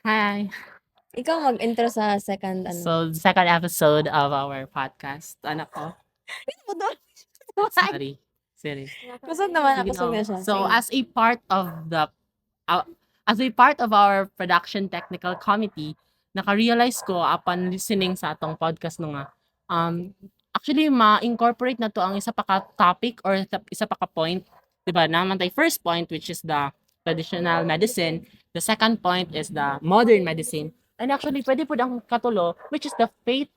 Hi. Ikaw mag-intro sa second So, second episode of our podcast. Anak ko. Sorry. Sorry. Kusog naman Sige, ako, kusog na no. siya. So, Sige. uh, as a part of our production technical committee, naka-realize ko upon listening sa atong podcast no nga, actually ma-incorporate na to ang isa pa ka topic or isa pa ka point, 'di ba? Naman tay first point which is the traditional medicine, the second point is the modern medicine. And actually pwede po ang katulo which is the faith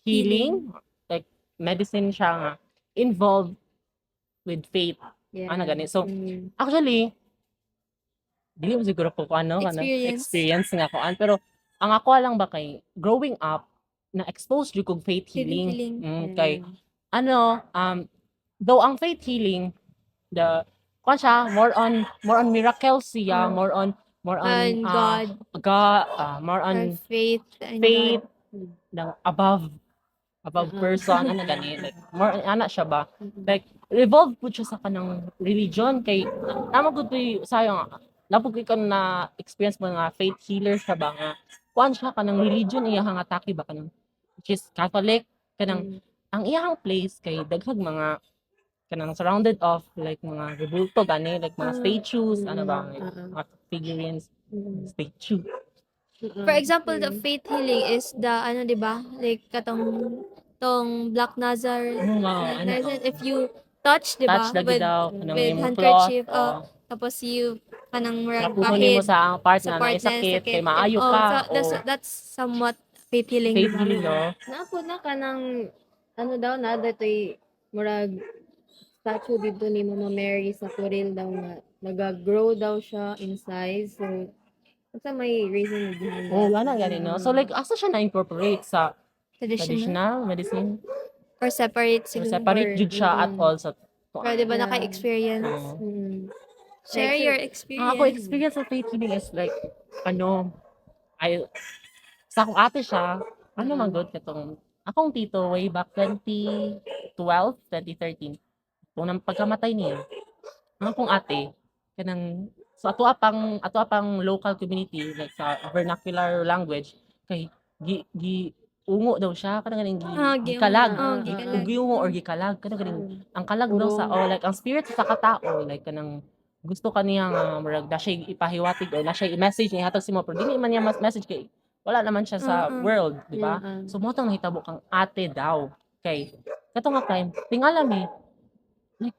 healing, like medicine siya nga involved with faith. Ano gani. So, actually, dili mo siguro ko ano, experience nga ko. Pero, ang ako lang ba kay, growing up, na-expose jud kog faith healing. Kay, ano, though ang faith healing, the, kung siya, more on miracles siya, more on, And God, more our on faith in faith, God. ng above person, ano gani, like, more, ana siya ba, like, revolve po siya sa kanang religion, kay, naman ko sayang, napag ko na experience mo nga faith healer siya ba nga, kuan siya kanang religion, iyahang atake ba kanang, which is Catholic, kanang, ang iyahang place, kay daghag mga, kanang surrounded of, like, mga rebulto, gani, like, mga statues, ano ba, like, mga figurines, statue. For example, the faith healing is the ano, 'di ba? Like tong Black Nazar. Wow, ano, If you touch, 'di ba? touch lagi daw, kanang With yung cloth, handkerchief, tapos you kanang murag napuhunin mo bahid sa part sa na part na naisakit, kay sakit. maayo Oh, ka, so that's somewhat faith healing. faith healing, no? Napo na ka ng, ano daw na, dato'y murag statue dito ni Mama Mary sa Coril daw nga. Nag-grow daw siya in size. So, basta may reason behind Oo, that. wala gani, no? So, like, asa siya na-incorporate sa Traditional. traditional medicine? Or separate So, siguro. separate jud siya at all sa Pero 'di ba Yeah. naka-experience? Share Like, your Ang experience. ako experience sa faith healing is like, ano, ay, sa akong ate siya, ano man good katong, akong tito way back 2012, 2013, kung nang pagkamatay niya, ang akong ate, kanang, so ato apang local community, like sa vernacular language, kay, ungo daw siya, kanang ganing gikalag, gikalag. giungo or gikalag, kanang ganing, ang kalag daw sa, like, ang spirit sa katao, like, kanang, gusto kaniya nga murag na siya ipahiwatig or na siya i-message niya hatag si mo pero dili man niya message kay wala naman siya sa world, di ba? So mo tang nahitabo kang ate daw kay kato nga time tingala mi like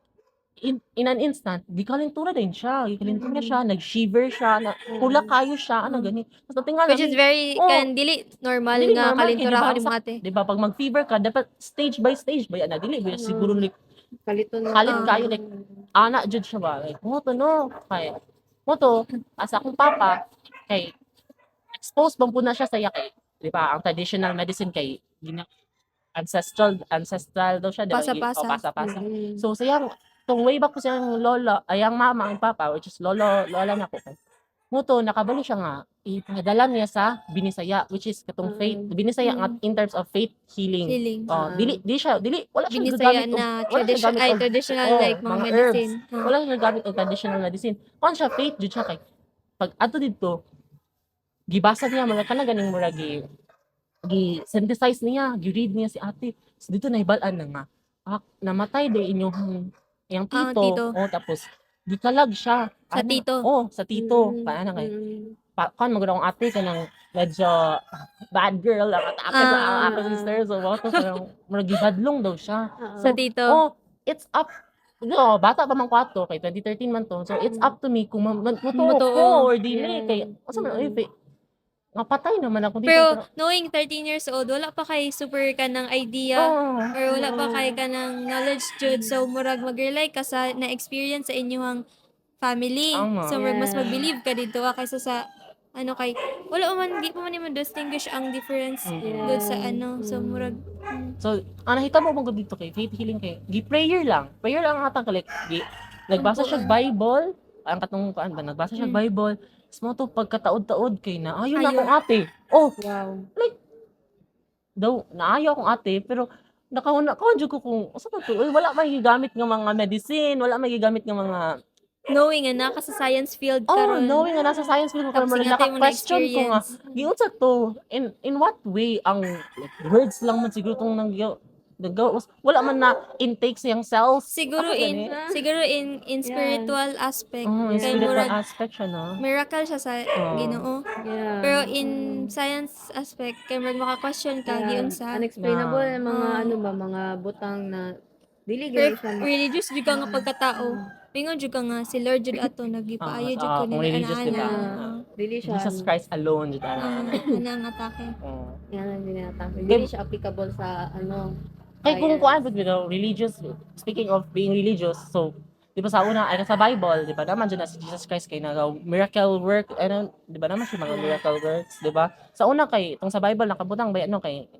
in an instant gikalintura din siya, gikalintura siya, nag-shiver siya, na pula kayo siya, ano gani. Tapos tingala Which is very dili normal dili nga normal kay di kalintura ba ko ni mga ate. di ba pag mag-fever ka dapat stage by stage ba yan na dili ba siguro like kalit kayo like ana jud siya ba like mo to no kay mo to as akong papa kay exposed bang po na siya sa kay di ba ang traditional medicine kay ancestral daw siya di ba Pasa-pasa. pasa-pasa so sayang tong way back ko siyang lola ayang mama ang papa which is lola na ko mo to nakabalo siya nga ipadala niya sa Binisaya which is katong faith Binisaya nga in terms of faith healing. Dili wala siya Binisaya gagamit na wala siya gamit traditional oh, like mga herbs. medicine. Wala siya gamit og traditional medicine. Kung siya faith jud siya kay pag ato dito gibasa niya mura kana ganing mura gi-synthesize niya, gi-read niya si ate. So dito nahibal-an na nga namatay di inyong iyang tito. Oh, tapos gikalag siya. Sa Ano, tito. oh, sa tito. Paano kay kan magud akong ate kanang medyo bad girl ang atake sa ako sister so mo to parang murag gibadlong daw siya. Sa tito. Oh, it's up no, bata pa man ko ato kay 2013 man to. So it's up to me kung mutuo ko or dili kay asa man mapatay naman ako dito. Pero knowing 13 years old, wala pa kay super ka ng idea or wala pa kay ka ng knowledge jud so murag mag-rely ka sa na-experience sa inyong family. Tama. So murag mas mag-believe ka dito kaysa sa ano kay wala man di pa man nimo distinguish ang difference good sa ano. So murag So, nakita mo bang dito kay faith healing kay gi-prayer lang. Prayer lang ang atang kalik. Nagbasa siya Bible, ang katong kuan ba nagbasa siya Bible. Mo to pagkataod-taod kay na ayo na akong ate. Oh, wow. like daw naayo akong ate pero nakauna ko jud ko kung usa ba to wala may gigamit nga mga medicine, wala may gigamit nga mga knowing nga naka sa science field Oh, karon. knowing nga nasa science field ko Tapos karon, ingatay mo na naka-question ko nga, experience. giunsa to? In what way ang like, words lang man siguro tong wala man na intake siyang cells. Siguro Asa in gani? siguro in spiritual aspect Oh, kay spiritual murag aspect siya, no? miracle siya sa Oh. Ginoo. Yeah. Pero in science aspect kay murag maka-question ka giunsa. Unexplainable Yeah. mga Oh. ano ba, mga butang na dili Pero gyud siya religious jud ka nga pagkatao. Mingon jud ka nga si Lord jud ato nagipaayo jud ko kung nila religious ana. kita. dili siya Jesus Christ alone, jud Ana ang atake. Oh. yan ang dinatawag. Dili siya applicable sa Kay kung science. kuan pud religious, speaking of being religious, so di ba sa una ay sa Bible, di ba naman dyan na si Jesus Christ kay naga miracle work, ano, di ba naman siya mga miracle works, di ba? Sa una kay tong sa Bible nakabutang ba ano kay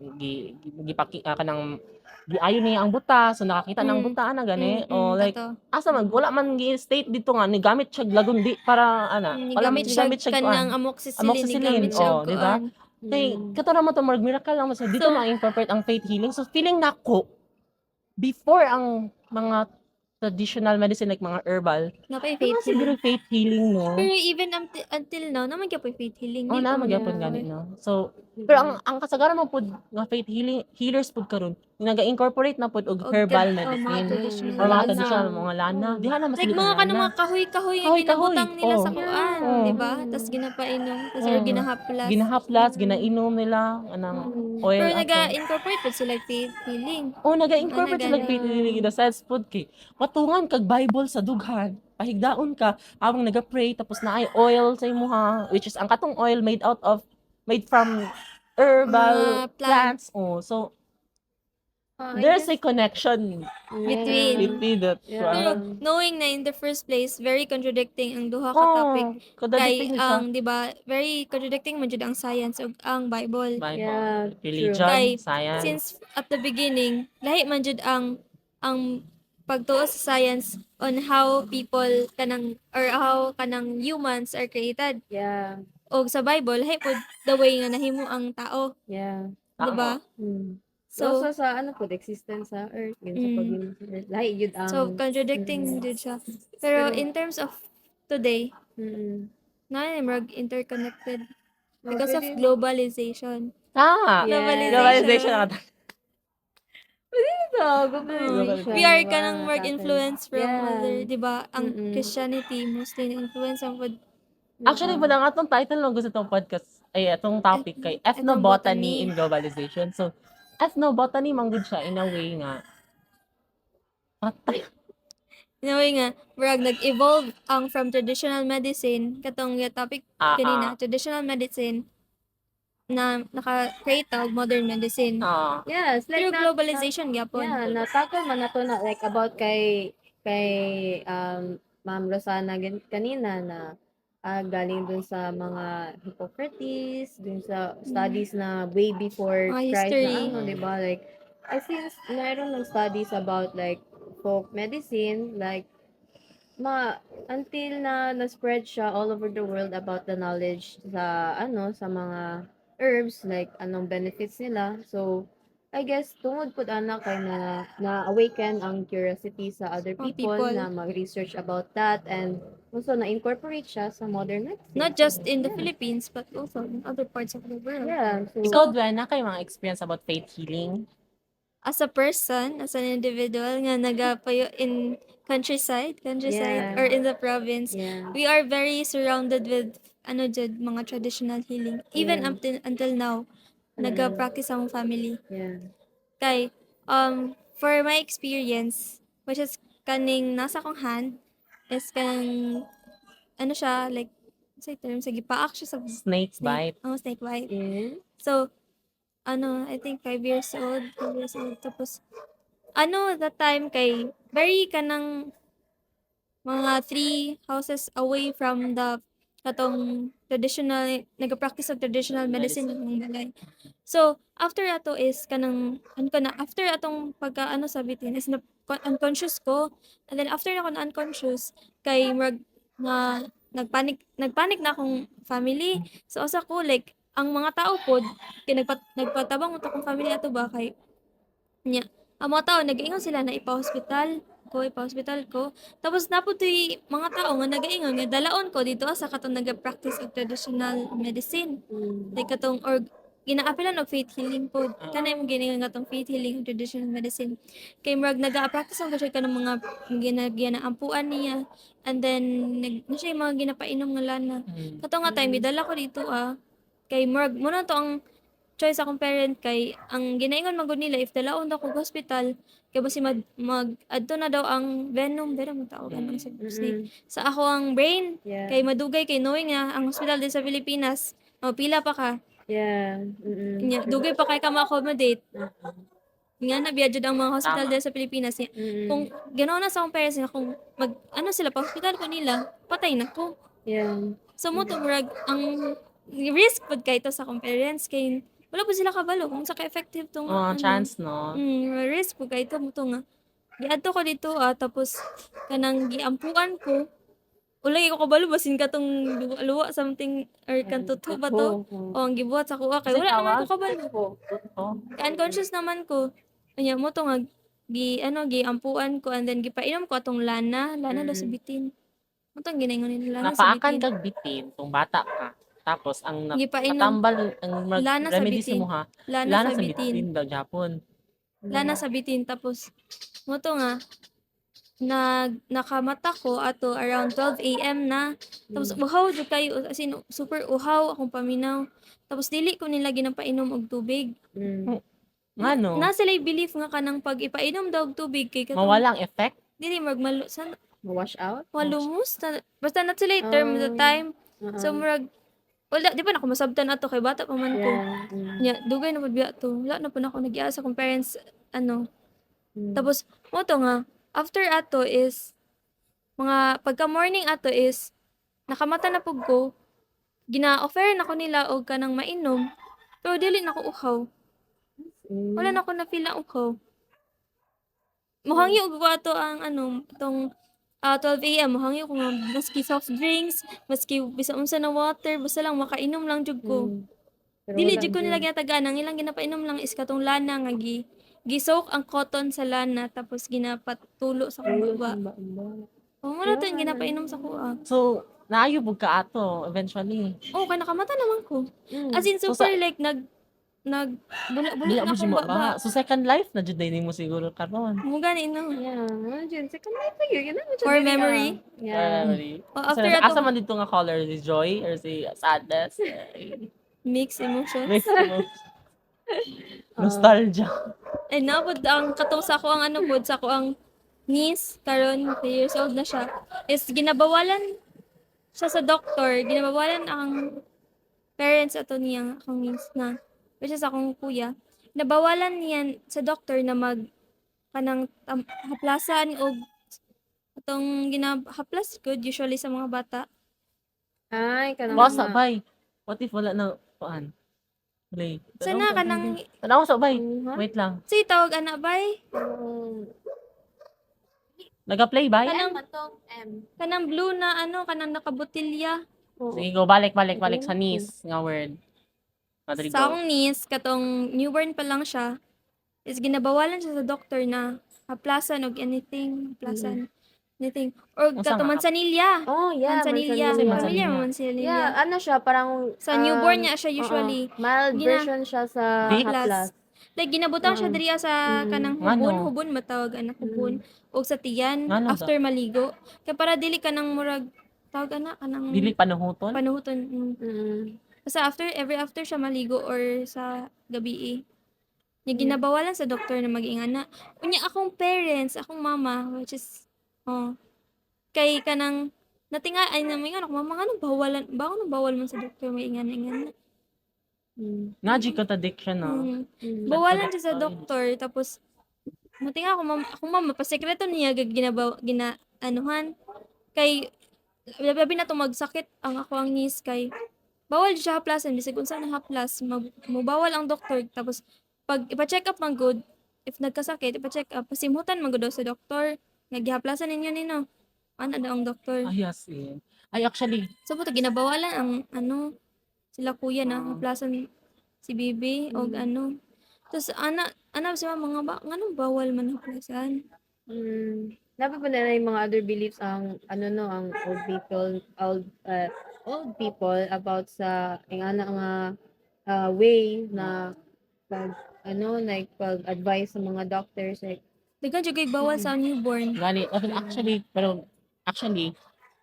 gipaki kanang giayon niya ang buta, so nakakita ng buta ana gani, o like ato. asa man wala man gi-state dito nga ni gamit siya lagundi para ana, wala man Gamit siya gigamit siya kanang kuan. amoxicillin, Amoxicillin, gamit siya oh, di ba? kuan. Kay kato naman to more miracle lang so dito So- ma-incorporate ang faith healing. So feeling nako before ang mga traditional medicine like mga herbal, Napay faith faith siguro healing. faith healing no. Pero even until now, naman gyapon faith healing. Oh Di na pa man magyapon gyapon. gani no. So pero ang kasagaran mo pud nga faith healers pud karon naga-incorporate na pud og herbal mga medicine. traditional Or mga Lana. traditional mga lana. Diha na mas Like mga kanang mga kahoy-kahoy nga Kahoy-kahoy, ginabutang nila sa oh. kuan, Oh. di ba? Tas ginapainom, tas or ginahaplas. Ginahaplas, ginainom nila anang oil Pero ato. naga-incorporate po sila faith healing. Oh, naga-incorporate sila gani. faith healing in the sense food kay patungan kag Bible sa dughan. Pahigdaon ka habang naga-pray tapos naay oil sa imuha which is ang katong oil made from herbal Mga plants. plants. Oh, so I there's guess, a connection between the two. Pero knowing na in the first place, very contradicting ang duha ka topic. Kay Contradicting siya. ang, di ba, very contradicting man jud ang science ug ang Bible. Bible, Yeah, religion, Kay science. since at the beginning, lahi man jud ang pagtuo sa science on how people kanang or how kanang humans are created. Yeah. Og sa Bible, lahi pod the way nga nahimo ang tao, Yeah. di ba? So, So, sa the existence sa earth, yun sa pagiging sa earth. Lahi yun ang... so contradicting jud siya. Pero in terms of today, na murag interconnected because of globalization. Globalization Yeah. ata. Globalization. We are kanang more influence from Yeah. other, di ba? Ang Christianity mostly na-influence ang pod Actually, po lang atong title ng gusto itong podcast ay itong topic kay Ethnobotany in Globalization. So, ethnobotany manggod siya in a way nga patay. Knowing nga, murag nag-evolve ang from traditional medicine, katong yung topic kanina, traditional medicine, na naka-create og modern medicine. Yes, like Through globalization, gyapon. Yeah, natakon man nato na like about kay Ma'am Rosana kanina na galing dun sa mga Hippocrates, dun sa studies na way before Christ history. na ano, di ba? Like, since mayroon ng studies about like folk medicine, like until na-spread siya all over the world about the knowledge sa mga herbs, like anong benefits nila. So, I guess tungod pud ana kay na-awaken ang curiosity sa other people, people. na mag-research about that and also na-incorporate siya sa modern medicine. Not just in the Philippines, but also in other parts of the world. Yeah. So, Ikaw, Dwen, na kayo mga experience about faith healing? As a person, as an individual nga nagapayo in countryside Yeah. or in the province, yeah. we are very surrounded with mga traditional healing. Even Yeah. until now, naga-practice ang family. Yeah. Kay for my experience, which is kaning nasa kong hand, is kanang ano siya, like sa term, sige, paak siya sa Snake bite. snake bite. Yeah. So, I think 5 years old. Tapos, that time kay, very kanang mga 3 houses away from the katong traditional, nag-practice of traditional medicine ng balay. So, after ato is kanang, after atong sa bitin is unconscious ko. And then, after na ako na unconscious, kay nagpanic na akong family. So, asa ko, like, ang mga tao pod kay nagpatabang uto kong family ato ba kay nya ang mga tao nag-ingon sila na ipa-hospital ko, ipa-hospital ko. Tapos naputoy mga tao nga nagaingon nga dalaon ko dito sa katong naga-practice og traditional medicine. Like katong or ginaapilan og faith healing po. Kanay mo giningon nga tong faith healing og traditional medicine. Kay murag naga-practice ang siya kanang mga ginaampuan niya. And then na siya yung mga ginapainom nga lana. Katong nga time gidala ko dito kay murag mo na to ang choice akong parent kay ang ginaingon man gud nila if dalaon daw ko hospital kay basi adto na daw ang venom ang tawag sa snake sa ako ang brain Yeah. kay madugay kay knowing nga ang hospital din sa Pilipinas pila pa ka Yeah. dugay pa kay ka ma-accommodate nga na biya jud ang mga hospital din sa Pilipinas kung ganaw na sa akong parents nga kung sila pa hospital ko nila patay na ko Yeah. so mo to murag ang risk pud kay to sa akong parents kay wala po sila kabalo kung sa ka-effective tong Chance, no? risk po kay ito mo to nga. Giadto ko dito tapos kanang giampuan ko. Ulay ko kabalo basin ka tong luwa something or kantuto ba to? O ang gibuhat sa kuha kay wala naman ko kabalo. Unconscious naman ko. Anya mo to nga giampuan ko and then gipainom ko atong lana daw sa bitin. Mo to ang ginaingon nila lana sa Napaakan bitin. kag bitin kung bata ka. Tapos ang Gipainom natambal ang lana sa remedy bitin. mo ha. Lana Lana sa sa bitin. bitin daw Japon. Lana sa bitin tapos mo to nga nakamata ko ato around 12 AM na tapos uhaw jud kayo as in super uhaw akong paminaw tapos dili ko nila ginapainom og tubig Ngano? na sila belief nga kanang pag ipainom daw og tubig kay katong Mawalang effect? dili magmalo sa Wash out? malumos basta not sila term the time so murag wala di pa na ako masabtan ato kay bata pa man ko nya dugay na pud biya to wala na pud ako nag-iya sa akong parents tapos mo to nga after ato is mga pagka morning ato is nakamata na pug ko gina-offer na ko nila og kanang mainom pero dili na ko uhaw wala na ko na feel na uhaw mohangyo og ko ato ang tong 12 AM mohangyo ko nga maski soft drinks maski bisan unsa na water basta lang makainom lang jud ko dili jud ko nila ginatagaan ang ilang ginapainom lang is katong lana nga gisoak ang cotton sa lana tapos ginapatulo sa akong baba. Mo na to yung ginapainom sa kuha. So, naayo bug ka ato eventually. Kay nakamata naman ko. As in So, super like bula Dili na mo akong siya baba. ba? So second life na jud din mo siguro karon. Mo gani no. Yeah. Second life pa yun. For memory. Yeah. After Asa ato man dito nga color si joy or si sadness? mixed emotions. Mix mo. Nostalgia. And now pud ang katong sa ko ang pud sa ko ang niece karon 3 years old na siya is ginabawalan siya sa doktor ginabawalan ang parents ato niya akong niece na which is akong kuya nabawalan niyan sa doktor na kanang haplasan og atong ginahaplas good usually sa mga bata Ay, kanang Basta bay. What if wala na paan? Play. sana kanang Tanaw sa bay. Wait lang. say tawag ana bay Naga-play bay? kanang blue na kanang nakabotilya Sige go balik sa niece nga word. Madrid sa akong niece katong newborn pa lang siya is ginabawalan siya sa doktor na haplasan og anything anything or Unsa katong nga? mansanilya Oh, yeah. mansanilya Mansanilya. familiar mo mansanilya Yeah, ano siya, parang... sa newborn niya siya usually mild version siya sa Vicks? haplas. like ginabutang siya diriya sa kanang Ngano? hubon matawag anak hubon og sa tiyan Ngano after maligo kay para dili ka nang murag tawag kanang Dili panuhuton? panuhuton Mm. basta every after siya maligo or sa gabi niya ginabawalan sa doktor na mag-ingana unya akong parents akong mama which is kay kanang natinga ay namin anak mama nga bawal man sa doktor mag-ingana Naji contradiction no. bawalan siya sa doktor tapos matinga akong mama pasekreto niya ginaanuhan kay labi na to magsakit ang ako ang niece kay bawal siya haplasan bisag unsa na haplas mobawal ang doktor tapos pag ipa-check up man good if nagkasakit ipa-check up pasimhutan man gud daw sa doktor nga gihaplasan ninyo nino ana daw ang doktor Ay, yes. Ay, actually, so buto ginabawalan ang sila kuya na haplasan si bibi og tapos ana si mga nganong bawal man haplasan dapat pa na yung mga other beliefs ang ano no ang old people about sa ang ana nga way na pag ano like pag advice sa mga doctors like Daghan jud kay bawal sa newborn. Gani, actually,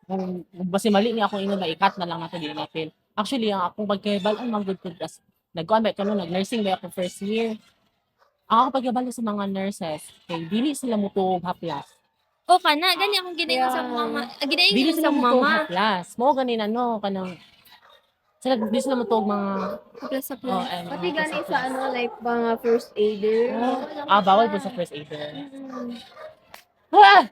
kung basi mali ni ako ingon ba ikat na lang nato di natin. Actually, ang akong pagkahibal-an man gud ko as nagkuan ba ko no, nag-nursing ba ako first year. Ang ako pagkahibalo sa mga nurses, kay dili sila mutuog haplas. O kana gani akong ginaingon sa mama. Ginaingon Dili ko sila sa mutuog mama. haplas. Mao ganin ano kanang sila dili sila mutuog mga Plus sa oh, plus. ay, pati mga gani haplas. sa ano like mga first aider. Bawal po sa first aider. Mm. Ah!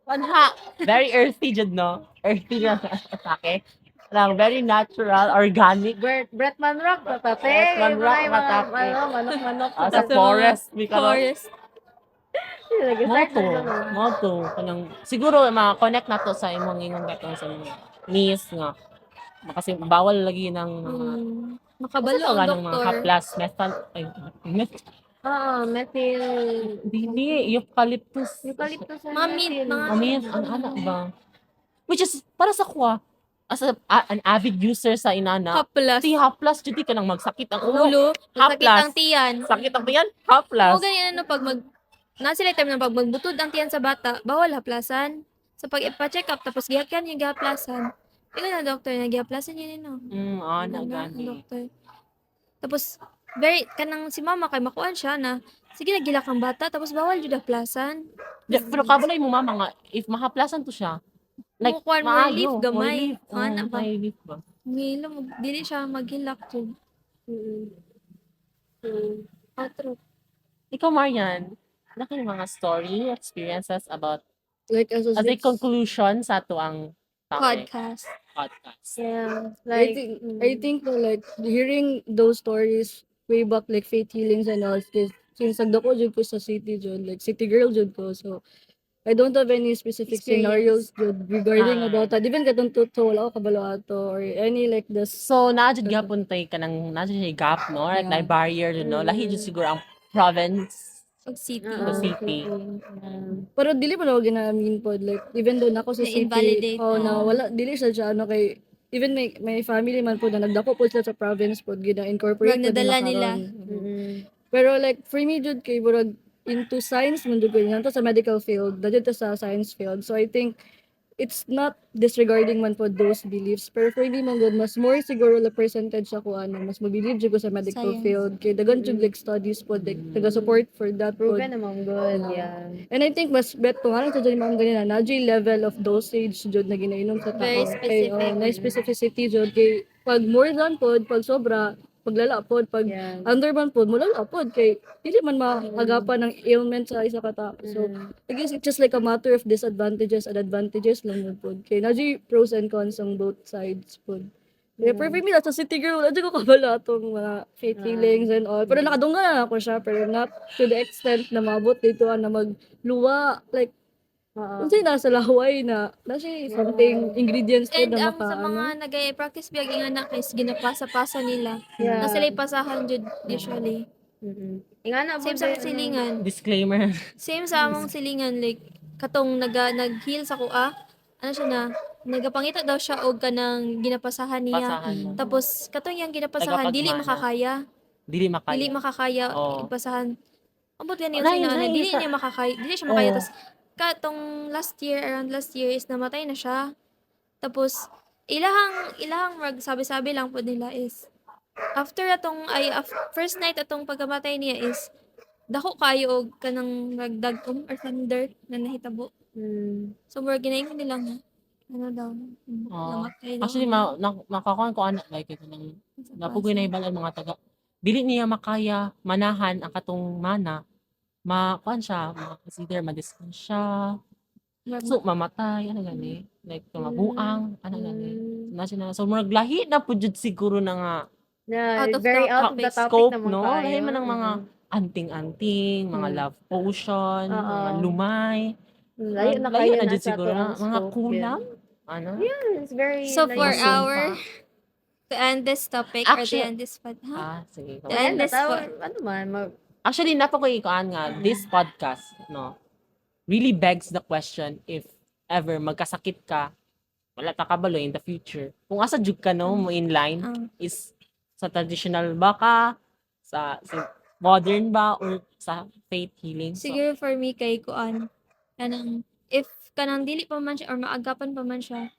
Panha! Very earthy jud no? Earthy na atake. Lang very natural, organic. Bretman Rock patate. Bretman Rock, Mga patate. ano manok-manok Sa Sa mga forest, we ka Forest. Moto. Kanang siguro ma-connect nato sa imong ingon katong sa mga niece nga kasi bawal lagi ng mga Makabalo ano ang nga ng mga doktor. haplas, methyl, ay, Oo, methyl. dili, eucalyptus. Eucalyptus and Mamit, methyl. mga- Amin, ang anak ba? Which is, para sa kuha, as an avid user sa inana, Haplas. si haplas, judi ka nang magsakit ang ulo. Ulo. Sakit Haplas. ang tiyan. Sakit ang tiyan, O haplas. ganyan ano pag na sila time na pag magbutod ang tiyan sa bata, bawal haplasan. Sa pag ipa-check up tapos gihakan yung gihaplasan. Ikaw na doktor na gihaplasan yun no. Ana Ang gani. doktor. Tapos very kanang si mama kay makuan siya na sige nagilak ang bata tapos bawal jud haplasan. Pero kabalay mo mama nga, if mahaplasan to siya, like, Mukuan mo relief maayo, gamay. more relief. Ana ba? May relief ba? Ngilo dili siya maghilak jud. Outro. Ikaw, Marian, ano kayo mga story, experiences about, Like as a conclusion sa to ang topic, Podcast. podcast. Yeah, I like think I think no, like hearing those stories way back like faith healings and all cause since nagdako jud ko sa city jud like city girl jud ko so I don't have any specific scenarios jud regarding Ah. about that even katong to wala ko kabalo ato or any like this So, naadjud gapon tay kanang naadjud siya gap, no? Like, Yeah. na barrier, no? Lahi jud siguro ang province Og city. to city. pero dili pa ako ginamin pod like even though nako sa city Na-invalidate, na wala dili siya ano kay even may family man po na nagdako po sila sa province pod gina-incorporate Murag po nadala nila nila. karon. Pero like for me jud kay murag into science man jud ko nanto sa medical field, dadyo ta sa science field. So I think it's not disregarding man po those beliefs. Pero for me man gud mas more siguro la percentage ako ano, mas mabilib jud ko sa medical Science. field kay dagan jud like studies po like taga support for that po. proven naman good, yeah. And I think mas bet ko nga sa dyan mga ganyan na nadyo yung level of dosage jud na ginainom sa tao. Very Kay, specific. na specificity jud kay pag more than pod, pag sobra, paglala pod, pag Yeah. under man pod, mulala pod kay dili man mahagapan ng ailment sa isa ka tao. So I guess it's just like a matter of disadvantages and advantages lang yun pod. Kay nadyo yung pros and cons on both sides pod. Yeah, pero for me, sa city girl, wala ko kabala itong mga faith healings and all. Pero nakadungga na ako siya, pero not to the extent na mabot dito na magluwa. Like, kasi nasa laway na, nasa something ingredients po And na ang sa mga nagay-practice biyag nga anak is ginapasa-pasa nila. Yeah. Nasa lay pasahan jud usually. Ingana Same sa silingan. Disclaimer. Same sa among silingan like katong nag-heal sa kuha. Ano siya na nagapangita daw siya og kanang ginapasahan niya. Pasahan mo. Tapos katong yang ginapasahan dili Tagapagmana. makakaya. Dili makaya. Dili makakaya Oo. ipasahan. Ambot gani Nay, yung nay, dili sa- niya makakaya. Dili siya makaya Oo. tas katong around last year is namatay na siya. Tapos ilahang sabi-sabi lang po nila is after first night atong pagkamatay niya is dako kayo og kanang nagdagom or thunder na nahitabo. So more ginaingon nila nga ano daw namatay daw. Actually, makakuan ko anak like ito nang napugoy na ibalan mga taga. Dili niya makaya manahan ang katong mana. Makuan siya, consider madiskan siya. So, mamatay, ano gani? Like, mabuang, ano gani? So, murag lahi na po jud siguro na nga Na Out of very out of topic. the topic scope, naman no? kayo. Lahi man ang mga anting-anting, mga love potion, mga lumay. Layo na Layo kayo na jud nasa siguro na. atong Mga scope, kulam. Ano? yeah. It's very So for like, our to end this topic or to Actually- end this pod, Sige. To end this ano man, Actually, napakoy ko nga, this podcast, no? really begs the question if ever magkasakit ka, wala ta kabalo in the future. Kung asa jud ka no mo inline is sa traditional ba ka, sa modern ba or sa faith healing. So, Siguro for me kay kuan kanang if kanang dili pa man siya or maagapan pa man siya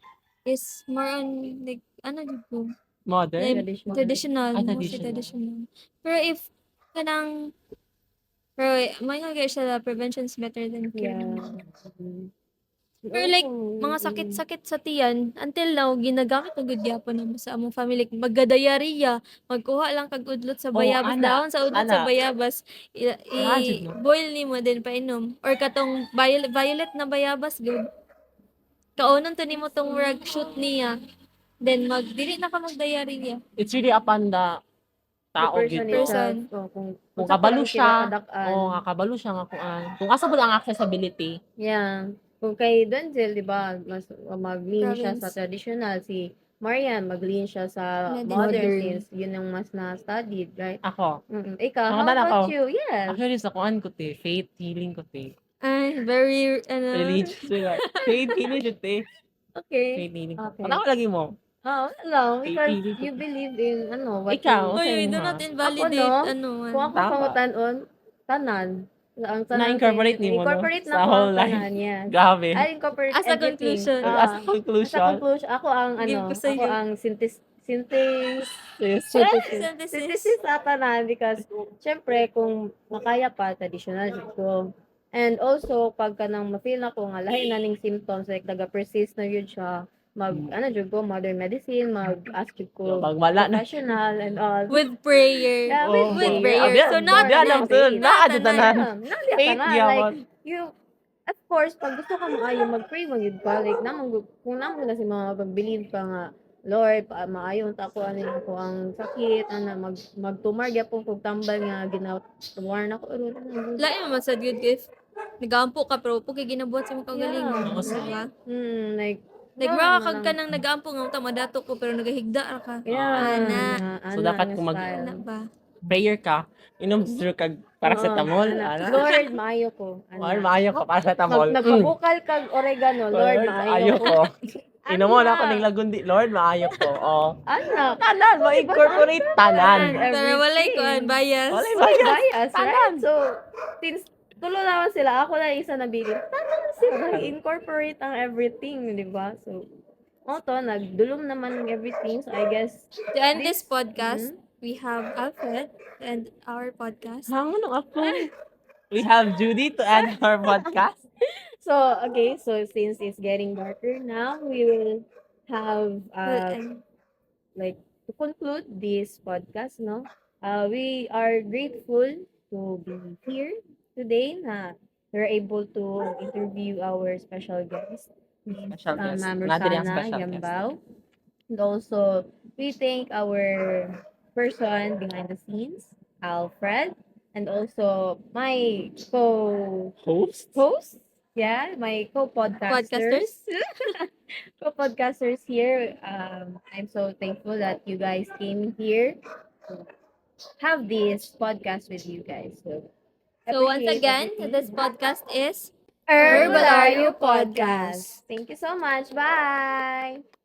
is more on like ano jud ko modern. like Traditional. traditional, Ah, mostly traditional. Pero if kanang pero may nga siya prevention is better than cure. Yeah. Pero like mga sakit-sakit sa tiyan until now ginagamit na gud gyapon namo sa among family like, magga-diarrhea, magkuha lang kag udlot sa Oh, bayabas ana, dahon sa udlot sa ana. bayabas Imagine, no? boil nimo din painom or katong violet na bayabas gud kaunon to nimo tong rag shoot niya then dili na ka mag-diarrhea. It's really upon the The tao person gito. Person. itself. Oh, kung Kung unsa pa kabalo lang sila siya, kadak-an. nga kabalo siya nga kung asa ba ang accessibility. Yeah. Kung kay Denzel, di ba, mas mag-lean siya sa Province. traditional. Si Marian, mag-lean siya sa Modern. modern since yun yung mas na-studied, right? Ako, Ikaw, how Mga about ako. you? Yes. actually sa kuan ko te, faith healing ko te. Ay, very Religious right? Faith healing ko te. Okay. Faith healing. Okay. Ano lagi mo? Oh, lang. Faith Because healing ko you te. believe in, what Ikaw? you- Oy, Same, do ha? not invalidate Ako, no? Kung ako Tama. pangutanon, tanan. Ang Na-incorporate ni mo, no? incorporate Sa na ko whole ang life. tanan, yes. Grabe. I incorporate As a everything. conclusion. As a Sa conclusion. conclusion, ako ang Give ko sa ako iyo. ang Sis. synthesis sa tanan because syempre kung makaya pa traditional jud ko. And also pagka nang ma-feel na ko nga lahi na ning symptoms like naga-persist na yun siya, jud ko modern medicine, mag-ask jud ko Pag wala na. professional and all. With prayer. Yeah, Oh, with prayer. prayer. So not Diyan ang sunod. not Naadyo tanan. tanan. Faith gyapon. You of course, pag gusto ka maayo, mag-pray mo yun ka. Like, kung naman na si mga pag-believe ka nga, Lord, maayo ta ko ano ko ang sakit, magtumar gyapon kog tambal nga ginawar na ko. Lain man sad good if nagaampo ka pero kay ginabuhat sa imong kaugalingon, Yeah. diba? Like, Like wala bra naman kag ang- kanang nagaampo nga uta madato ko pero nagahigda ra ka. Yeah. Ana. So, dapat kung Ana ba? prayer ka, inom sir kag paracetamol. Lord, maayo ko. Or maayo ka paracetamol. Nagpabukal kag oregano, Lord, maayo ko. Inom mo na ako ng lagundi. Lord, maayo ko. Oh. Anak, Tanan, mo incorporate tanan. Pero walay ko an bias. Walay May bias. bias, right? Tanan. So, since tulo naman sila, ako na isa nabili. Tanan sila, incorporate ang everything, di ba? So, nagdulom naman ng everything. So, I guess, To end this podcast, we have Alfred and our podcast. Hangon ako. We have Judy to end our podcast. so, okay, so since it's getting darker now, we will have, like, to conclude this podcast, no? We are grateful to be here today na we're able to interview our special guest. Special guest. Ma'am Natin yung Rosana special guest. Yambao. And also, we thank our person behind the scenes, Alfred, and also my Host? host, my co-podcasters. Podcasters. Co-podcasters here. I'm so thankful that you guys came here to have this podcast with you guys. So So once appreciate again, everything. this podcast is Herbalario Podcast. Podcast. Thank you so much. Bye.